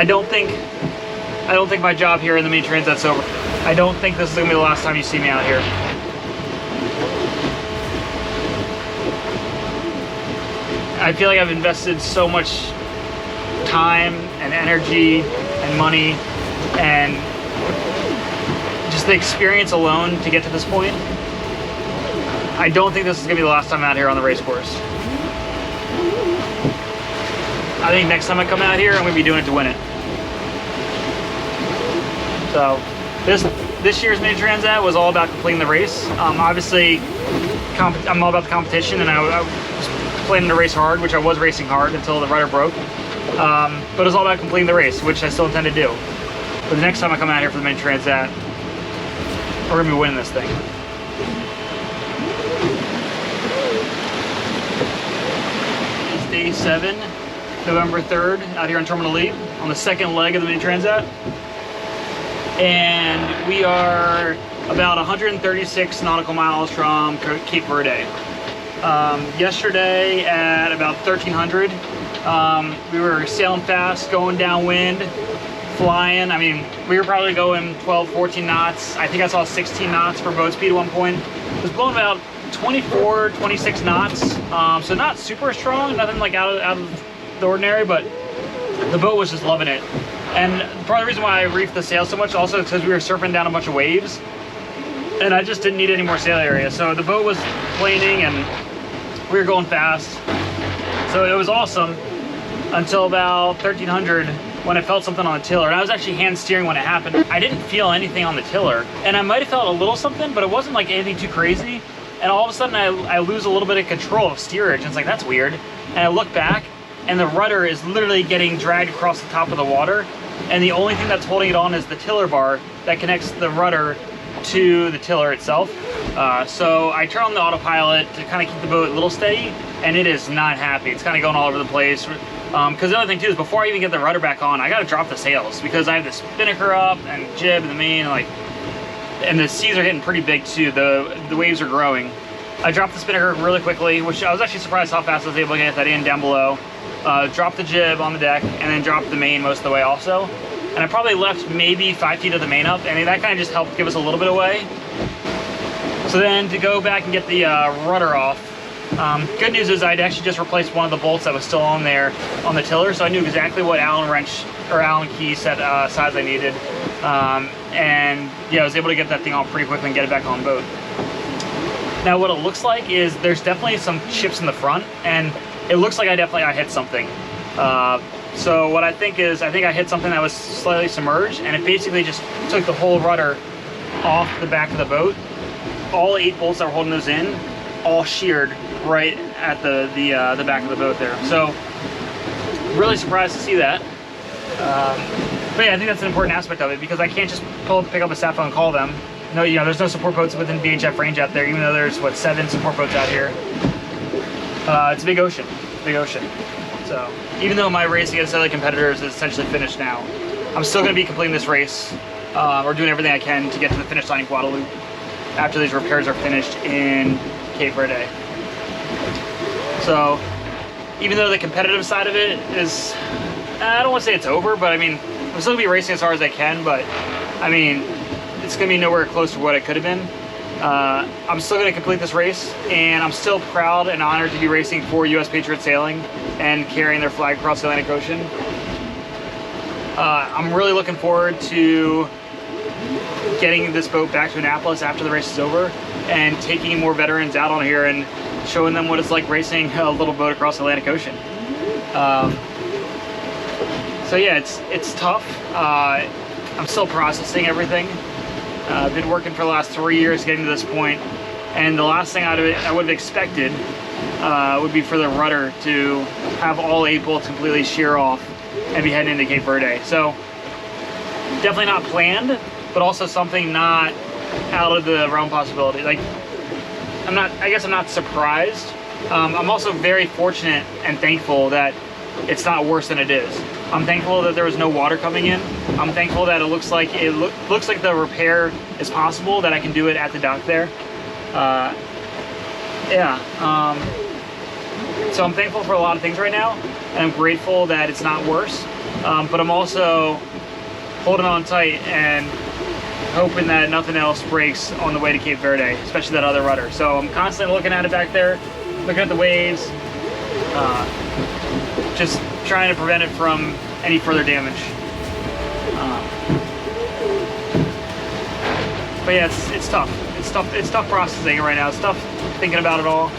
I don't think my job here in the Mini Transat's over. I don't think this is gonna be the last time you see me out here. I feel like I've invested so much time and energy and money and just the experience alone to get to this point. I don't think this is gonna be the last time out here on the race course. I think next time I come out here, I'm gonna be doing it to win it. So this year's Mini Transat was all about completing the race. Obviously, I'm all about the competition, and I was planning to race hard, which I was racing hard until the rudder broke. But it was all about completing the race, which I still intend to do. But the next time I come out here for the Mini Transat, we're gonna be winning this thing. It's day 7, November 3rd, out here on Terminal 8, on the second leg of the Mini Transat. And we are about 136 nautical miles from Cape Verde. Yesterday at about 1300, we were sailing fast, going downwind, flying. I mean, we were probably going 12, 14 knots. I think I saw 16 knots for boat speed at one point. It was blowing about 24, 26 knots. So not super strong, nothing like out of the ordinary, but the boat was just loving it. And part of the reason why I reefed the sail so much also is because we were surfing down a bunch of waves, and I just didn't need any more sail area. So the boat was planing and we were going fast. So it was awesome until about 1300 when I felt something on the tiller. And I was actually hand steering when it happened. I didn't feel anything on the tiller, and I might have felt a little something, but it wasn't like anything too crazy. And all of a sudden I lose a little bit of control of steerage, and it's like, that's weird. And I look back, and the rudder is literally getting dragged across the top of the water, and the only thing that's holding it on is the tiller bar that connects the rudder to the tiller itself. So I turn on the autopilot to kind of keep the boat a little steady, and it is not happy. It's kind of going all over the place. Because the other thing too is, before I even get the rudder back on, I got to drop the sails because I have the spinnaker up and jib and the main, and the seas are hitting pretty big too. The waves are growing. I dropped the spinnaker really quickly, which I was actually surprised how fast I was able to get that in down below. Dropped the jib on the deck, and then dropped the main most of the way also. And I probably left maybe 5 feet of the main up, and that kind of just helped give us a little bit of way. So then to go back and get the rudder off, good news is I'd actually just replaced one of the bolts that was still on there on the tiller, so I knew exactly what Allen wrench or Allen key set size I needed. And yeah, I was able to get that thing off pretty quickly and get it back on the boat. Now what it looks like is there's definitely some chips in the front, and it looks like I hit something. So what I think is, I hit something that was slightly submerged, and it basically just took the whole rudder off the back of the boat. All 8 bolts that were holding those in, all sheared right at the back of the boat there. So really surprised to see that. But yeah, I think that's an important aspect of it, because I can't just pick up a sat phone and call them. No, there's no support boats within VHF range out there, even though there's 7 support boats out here. It's a big ocean, big ocean. So even though my race against other competitors is essentially finished now, I'm still going to be completing this race, or doing everything I can to get to the finish line in Guadalupe after these repairs are finished in Cape Verde. So even though the competitive side of it is, I don't want to say it's over, but I mean, I'm still going to be racing as hard as I can, but I mean, it's going to be nowhere close to what it could have been. I'm still going to complete this race, and I'm still proud and honored to be racing for U.S. Patriot Sailing and carrying their flag across the Atlantic Ocean. I'm really looking forward to getting this boat back to Annapolis after the race is over, and taking more veterans out on here and showing them what it's like racing a little boat across the Atlantic Ocean. So yeah, it's tough. I'm still processing everything. I've been working for the last 3 years getting to this point, and the last thing I would have expected would be for the rudder to have all 8 bolts completely shear off and be heading into Cape Verde. So definitely not planned, but also something not out of the realm possibility. Like, I guess I'm not surprised. I'm also very fortunate and thankful that it's not worse than it is. I'm thankful that there was no water coming in. I'm thankful that it looks like the repair is possible, that I can do it at the dock there. So I'm thankful for a lot of things right now, and I'm grateful that it's not worse. but I'm also holding on tight and hoping that nothing else breaks on the way to Cape Verde, especially that other rudder. So I'm constantly looking at it back there, looking at the waves, just trying to prevent it from any further damage. But yeah, it's tough. It's tough processing it right now. It's tough thinking about it all.